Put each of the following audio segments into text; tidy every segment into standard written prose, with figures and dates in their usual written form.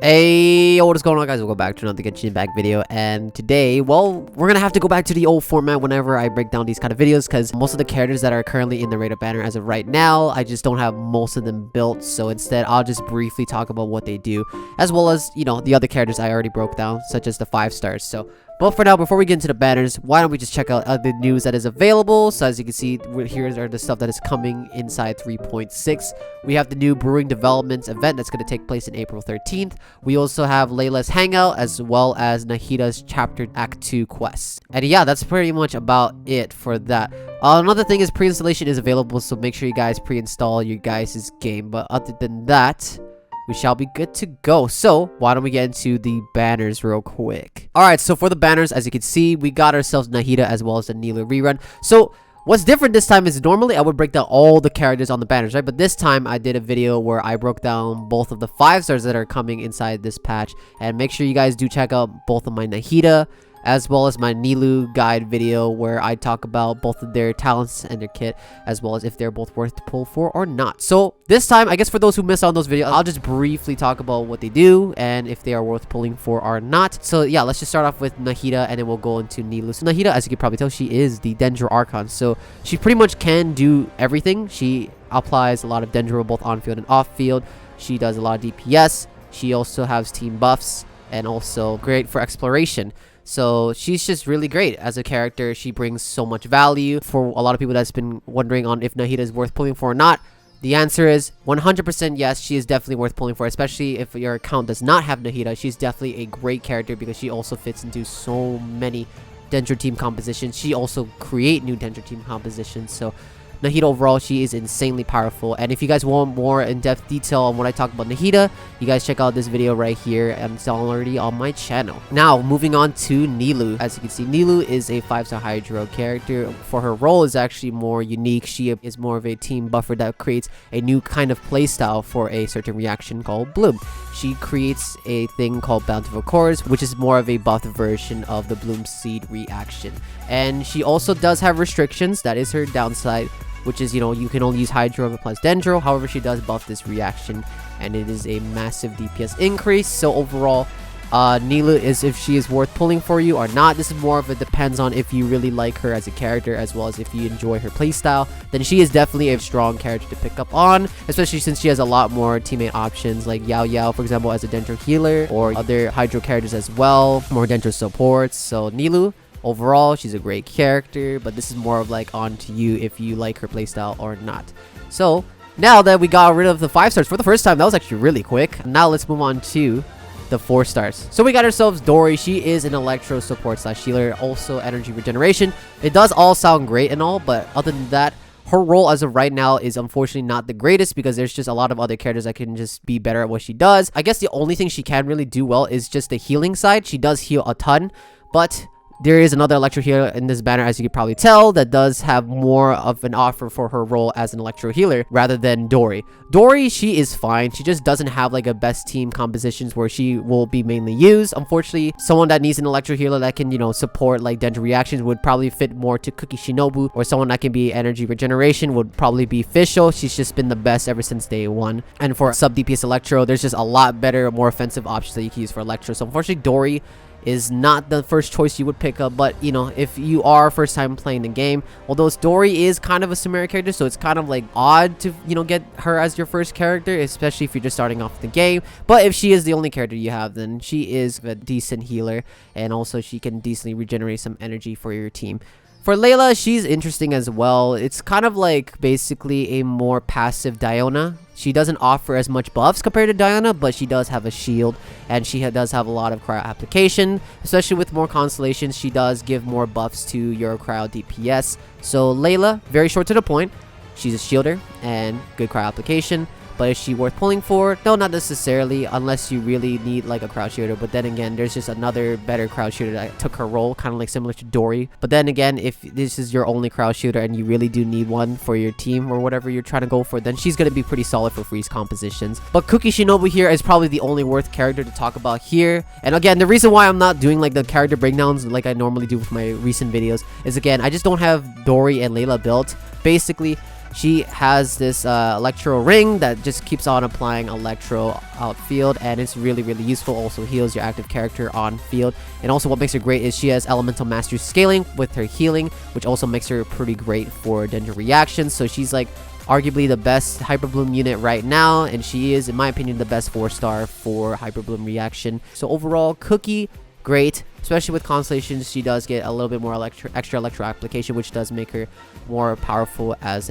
Hey, what is going on, guys? Welcome back to another Genshin Impact video. And today, well, we're gonna have to go back to the old format whenever I break down these kind of videos, because most of the characters that are currently in the radar banner as of right now, I just don't have most of them built. So instead, I'll just briefly talk about what they do, as well as, you know, the other characters I already broke down, such as the 5 stars. So but for now, before we get into the banners, why don't we just check out the news that is available. So as you can see, here are the stuff that is coming inside 3.6. We have the new Brewing Developments event that's going to take place in April 13th. We also have Layla's Hangout, as well as Nahida's Chapter Act 2 quest. And yeah, that's pretty much about it for that. Another thing is pre-installation is available, so make sure you guys pre-install your guys' game. But other than that, we shall be good to go. So why don't we get into the banners real quick. Alright, so for the banners, as you can see, we got ourselves Nahida as well as the Nilou rerun. So what's different this time is normally I would break down all the characters on the banners, right? But this time I did a video where I broke down both of the 5 stars that are coming inside this patch. And make sure you guys do check out both of my Nahida as well as my Nilou guide video, where I talk about both of their talents and their kit, as well as if they're both worth to pull for or not. So this time, I guess for those who missed out on those videos, I'll just briefly talk about what they do and if they are worth pulling for or not. So yeah, let's just start off with Nahida and then we'll go into Nilou. So Nahida, as you can probably tell, she is the Dendro Archon, so she pretty much can do everything. She applies a lot of Dendro both on field and off field. She does a lot of DPS. She also has team buffs and also great for exploration. So she's just really great as a character. She brings so much value. For a lot of people that's been wondering on if Nahida is worth pulling for or not, the answer is 100% yes. She is definitely worth pulling for, especially if your account does not have Nahida. She's definitely a great character because she also fits into so many Dendro team compositions. She also create new Dendro team compositions. So Nahida overall, she is insanely powerful. And if you guys want more in-depth detail on what I talk about Nahida, you guys check out this video right here, and it's already on my channel. Now, moving on to Nilou. As you can see, Nilou is a 5-star Hydro character. For her role is actually more unique. She is more of a team buffer that creates a new kind of playstyle for a certain reaction called Bloom. She creates a thing called Bountiful Cores, which is more of a buffed version of the Bloom Seed reaction. And she also does have restrictions. That is her downside, which is, you know, you can only use Hydro if it applies Dendro. However, she does buff this reaction, and it is a massive DPS increase. So overall, Nilou is if she is worth pulling for you or not. This is more of it depends on if you really like her as a character, as well as if you enjoy her playstyle. Then she is definitely a strong character to pick up on, especially since she has a lot more teammate options, like Yao Yao, for example, as a Dendro healer, or other Hydro characters as well, more Dendro supports. So Nilou, overall, she's a great character, but this is more of like on to you if you like her playstyle or not. So now that we got rid of the 5 stars for the first time, that was actually really quick. Now let's move on to the 4 stars. So we got ourselves Dori. She is an electro support slash healer, also energy regeneration. It does all sound great and all, but other than that, her role as of right now is unfortunately not the greatest, because there's just a lot of other characters that can just be better at what she does. I guess the only thing she can really do well is just the healing side. She does heal a ton, but there is another electro healer in this banner, as you can probably tell, that does have more of an offer for her role as an electro healer rather than Dori. Dori, she is fine. She just doesn't have like a best team compositions where she will be mainly used. Unfortunately, someone that needs an electro healer that can, you know, support like Dendro reactions would probably fit more to Kuki Shinobu, or someone that can be energy regeneration would probably be Fisho. She's just been the best ever since day 1. And for sub DPS electro, there's just a lot better, more offensive options that you can use for electro. So unfortunately, Dori is not the first choice you would pick up. But you know, if you are first time playing the game, although Dori is kind of a Sumeria character, so it's kind of like odd to, you know, get her as your first character, especially if you're just starting off the game. But if she is the only character you have, then she is a decent healer, and also she can decently regenerate some energy for your team. For Layla, she's interesting as well. It's kind of like basically a more passive Diona. She doesn't offer as much buffs compared to Diana, but she does have a shield, and she does have a lot of cryo application, especially with more constellations. She does give more buffs to your cryo DPS. So Layla, very short to the point. She's a shielder and good cryo application. But is she worth pulling for? No, not necessarily, unless you really need like a crowd shooter. But then again, there's just another better crowd shooter that took her role, kind of like similar to Dori. But then again, if this is your only crowd shooter and you really do need one for your team or whatever you're trying to go for, then she's going to be pretty solid for freeze compositions. But Kuki Shinobu here is probably the only worth character to talk about here. And again, the reason why I'm not doing like the character breakdowns like I normally do with my recent videos is, again, I just don't have Dori and Layla built. Basically, She has this electro ring that just keeps on applying electro outfield, and it's really useful. Also heals your active character on field. And also what makes her great is she has elemental mastery scaling with her healing, which also makes her pretty great for danger reactions. So she's like arguably the best Hyper Bloom unit right now, and she is, in my opinion, the best 4-star for Hyper Bloom reaction. So overall, Kuki, great, especially with constellations. She does get a little bit more extra electro application, which does make her more powerful as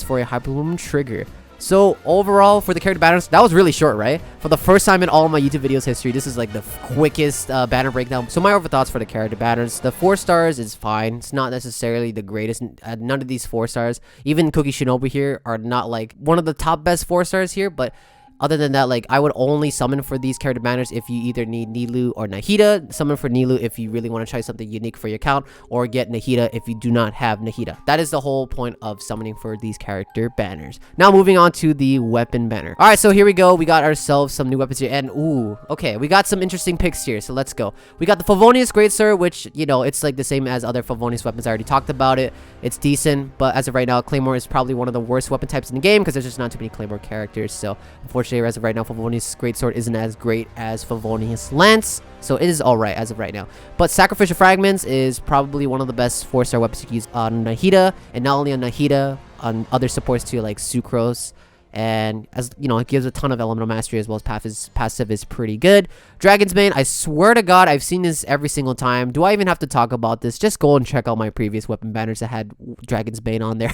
for a Hyper Bloom trigger. So overall, for the character banners, that was really short, right? For the first time in all of my YouTube videos history, this is like the quickest banner breakdown. So my overall thoughts for the character banners: the 4 stars is fine. It's not necessarily the greatest. None of these 4 stars, even Kuki Shinobu here, are not like one of the top best 4 stars here, but other than that, like, I would only summon for these character banners if you either need Nilou or Nahida. Summon for Nilou if you really want to try something unique for your account, or get Nahida if you do not have Nahida. That is the whole point of summoning for these character banners. Now moving on to the weapon banner. Alright, so here we go. We got ourselves some new weapons here, and ooh, okay, we got some interesting picks here, so let's go. We got the Favonius Greatsword, which, you know, it's like the same as other Favonius weapons. I already talked about it. It's decent, but as of right now, Claymore is probably one of the worst weapon types in the game because there's just not too many Claymore characters. So unfortunately, as of right now, Favonius Greatsword isn't as great as Favonius Lance, so it is alright as of right now. But Sacrificial Fragments is probably one of the best 4-star weapons to use on Nahida, and not only on Nahida, on other supports too, like Sucrose. And as you know, it gives a ton of elemental mastery, as well as passive is pretty good. Dragon's Bane, I swear to God, I've seen this every single time. Do I even have to talk about this? Just go and check out my previous weapon banners that had Dragon's Bane on there.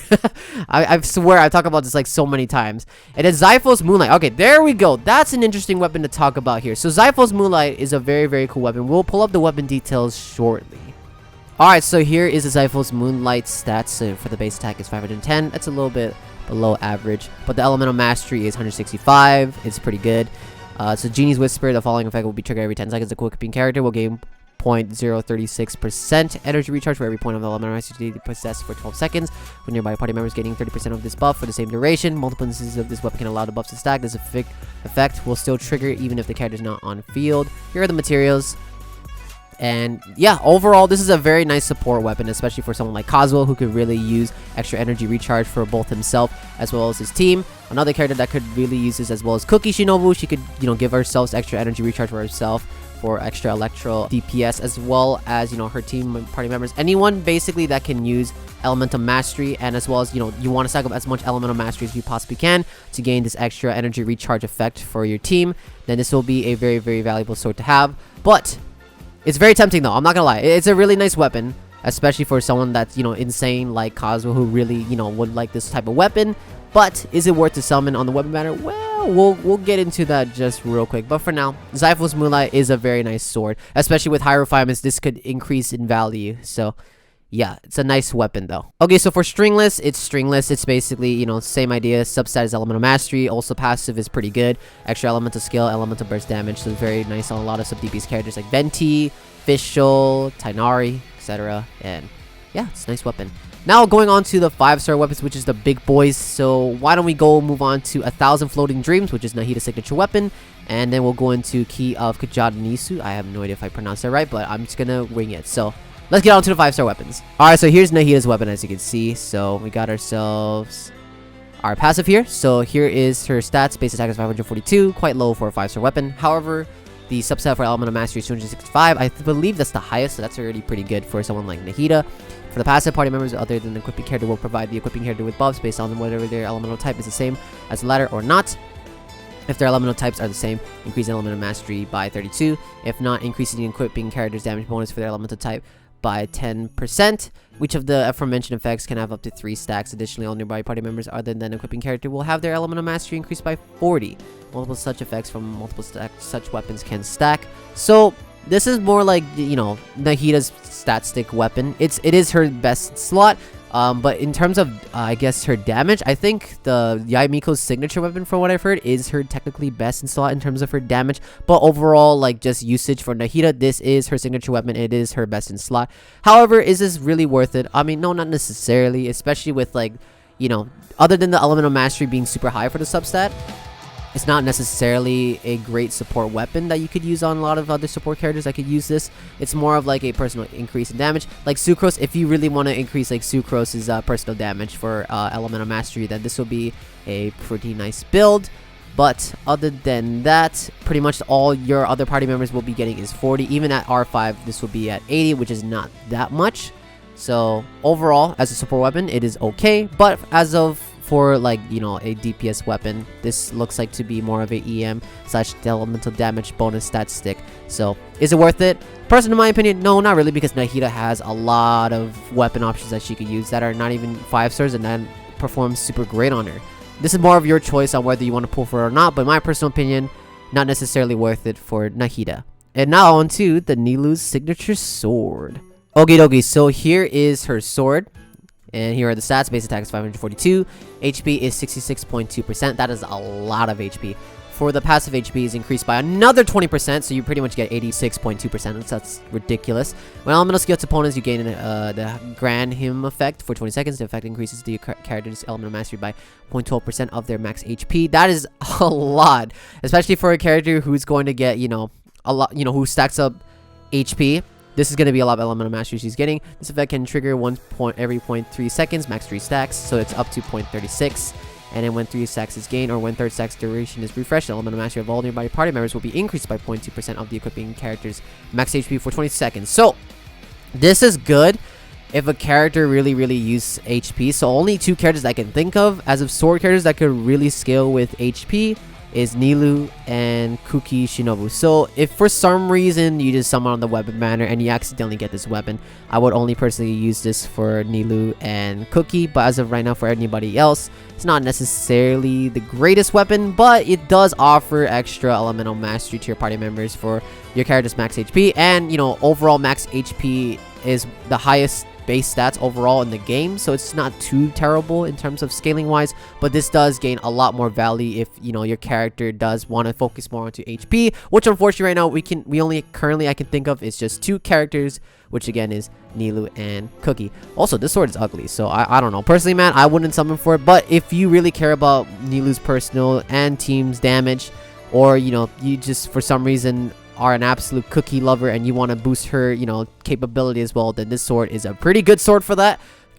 I swear I talk about this like so many times. It is Xiphos Moonlight. Okay, there we go. That's an interesting weapon to talk about here. So Xiphos Moonlight is a very cool weapon. We'll pull up the weapon details shortly. Alright, so here is the Xiphos Moonlight stats. So for the base attack is 510. That's a little bit below average, but the elemental mastery is 165. It's pretty good. So Genie's Whisper, the following effect will be triggered every 10 seconds. The equipping character will gain 0.036% energy recharge for every point of elemental mastery possessed for 12 seconds. When nearby party members getting 30% of this buff for the same duration, multiple instances of this weapon can allow the buffs to stack. This effect will still trigger even if the character is not on field. Here are the materials. And yeah, overall, this is a very nice support weapon, especially for someone like Kazuo, who could really use extra energy recharge for both himself as well as his team. Another character that could really use this as well as Kuki Shinobu. She could, you know, give herself extra energy recharge for herself for extra electro DPS, as well as, you know, her team and party members. Anyone basically that can use elemental mastery, and as well as, you know, you want to stack up as much elemental mastery as you possibly can to gain this extra energy recharge effect for your team, then this will be a very valuable sword to have. But it's very tempting though, I'm not gonna lie. It's a really nice weapon, especially for someone that's, you know, insane like Kazuo, who really, you know, would like this type of weapon. But is it worth to summon on the weapon banner? Well, we'll get into that just real quick. But for now, Xiphos Moonlight is a very nice sword, especially with high refinements. This could increase in value. So yeah, it's a nice weapon though. Okay, so for Stringless, it's basically, you know, same idea. Substat is elemental mastery. Also passive is pretty good. Extra elemental skill, elemental burst damage. So it's very nice on a lot of sub DPS characters like Venti, Fischl, Tainari, etc. And yeah, it's a nice weapon. Now going on to the 5-star weapons, which is the big boys. So why don't we go move on to 1,000 Floating Dreams, which is Nahida's signature weapon. And then we'll go into Key of Khaj-Nisut. I have no idea if I pronounced that right, but I'm just gonna wing it. So let's get on to the 5-star weapons. Alright, so here's Nahida's weapon, as you can see. So we got ourselves our passive here. So here is her stats. Base attack is 542, quite low for a 5-star weapon. However, the subset for elemental mastery is 265. I believe that's the highest, so that's already pretty good for someone like Nahida. For the passive, party members other than the equipping character will provide the equipping character with buffs based on whether their elemental type is the same as the latter or not. If their elemental types are the same, increase elemental mastery by 32. If not, increasing the equipping character's damage bonus for their elemental type by 10%. Which of the aforementioned effects can have up to 3 stacks. Additionally, all nearby party members other than equipping character will have their elemental mastery increased by 40. Multiple such effects from multiple such weapons can stack. So this is more like, you know, Nahida's stat stick weapon. It is her best slot. But in terms of, I guess, her damage, I think the Yae-Miko's signature weapon, from what I've heard, is her technically best in slot in terms of her damage. But overall, like, just usage for Nahida, this is her signature weapon. It is her best in slot. However, is this really worth it? I mean, no, not necessarily, especially with, like, you know, other than the elemental mastery being super high for the substat. It's not necessarily a great support weapon that you could use on a lot of other support characters that could use this. It's more of like a personal increase in damage. Like Sucrose, if you really want to increase like Sucrose's personal damage for Elemental Mastery, then this will be a pretty nice build. But other than that, pretty much all your other party members will be getting is 40. Even at R5, this will be at 80, which is not that much. So overall, as a support weapon, it is okay. But as of for like, you know, a DPS weapon, this looks like to be more of a EM / elemental damage bonus stat stick. So is it worth it? Personally, in my opinion, no, not really, because Nahida has a lot of weapon options that she could use that are not even 5 stars and then perform super great on her. This is more of your choice on whether you want to pull for it or not, but in my personal opinion, not necessarily worth it for Nahida. And now on to the Nilou's signature sword. Okie dokie, so here is her sword. And here are the stats. Base attack is 542. HP is 66.2%. That is a lot of HP. For the passive HP is increased by another 20%, so you pretty much get 86.2%. That's ridiculous. When elemental skill to opponents, you gain the Grand Hymn effect for 20 seconds. The effect increases the character's elemental mastery by 0.12% of their max HP. That is a lot, especially for a character who's going to get, you know, a lot, you know, who stacks up HP. This is going to be a lot of elemental mastery she's getting. This effect can trigger every 0.3 seconds, max 3 stacks, so it's up to 0.36. And then when 3 stacks is gained, or when 3rd stack's duration is refreshed, elemental mastery of all nearby party members will be increased by 0.2% of the equipping character's max HP for 20 seconds. So this is good if a character really uses HP. So only 2 characters I can think of as of sword characters that could really scale with HP is Nilou and Kuki Shinobu. So if for some reason you just summon on the weapon banner and you accidentally get this weapon, I would only personally use this for Nilou and Kuki. But as of right now, for anybody else, it's not necessarily the greatest weapon, but it does offer extra elemental mastery to your party members for your character's max HP. And, you know, overall max HP is the highest base stats overall in the game, so it's not too terrible in terms of scaling wise, but this does gain a lot more value if, you know, your character does want to focus more onto HP, which unfortunately right now we only currently I can think of is just 2 characters, which again is Nilou and Kuki. Also, this sword is ugly, so I don't know. Personally, man, I wouldn't summon for it, but if you really care about Nilou's personal and team's damage, or, you know, you just for some reason are an absolute Kuki lover and you want to boost her, you know, capability as well, then this sword is a pretty good sword for that.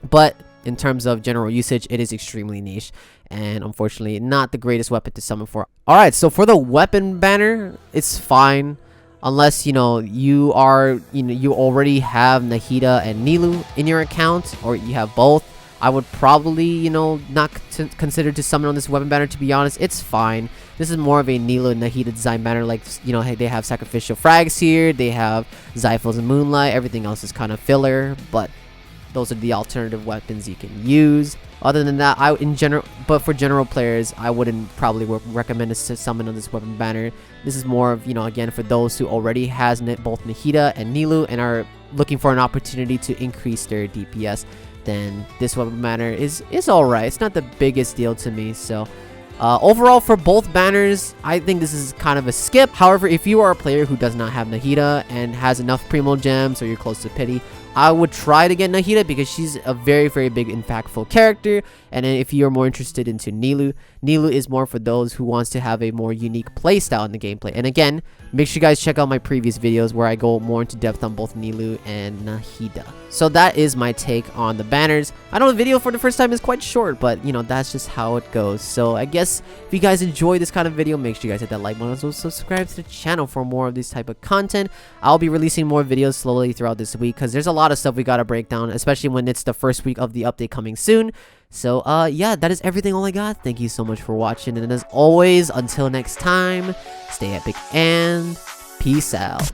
But in terms of general usage, it is extremely niche and unfortunately not the greatest weapon to summon for. Alright, so for the weapon banner, it's fine unless, you know, you already have Nahida and Nilou in your account, or you have both. I would probably, you know, not consider to summon on this weapon banner, to be honest. It's fine. This is more of a Nilou and Nahida design banner. Like, you know, hey, they have sacrificial frags here. They have Xiphos Moonlight. Everything else is kind of filler, but those are the alternative weapons you can use. Other than that, but for general players, I wouldn't probably recommend to summon on this weapon banner. This is more of, you know, again, for those who already has both Nahida and Nilou and are looking for an opportunity to increase their DPS. Then this weapon banner is alright. It's not the biggest deal to me. So overall, for both banners, I think this is kind of a skip. However, if you are a player who does not have Nahida and has enough Primo Gems, or you're close to Pity, I would try to get Nahida because she's a very big impactful character. And then if you're more interested into Nilou is more for those who wants to have a more unique playstyle in the gameplay. And again, make sure you guys check out my previous videos where I go more into depth on both Nilou and Nahida. So that is my take on the banners. I know the video for the first time is quite short, but you know, that's just how it goes. So I guess if you guys enjoy this kind of video, make sure you guys hit that like button, also subscribe to the channel for more of this type of content. I'll be releasing more videos slowly throughout this week because there's a lot of stuff we gotta break down, especially when it's the first week of the update coming soon. So yeah, that is everything all I got. Thank you so much for watching, and as always, until next time, stay epic and peace out.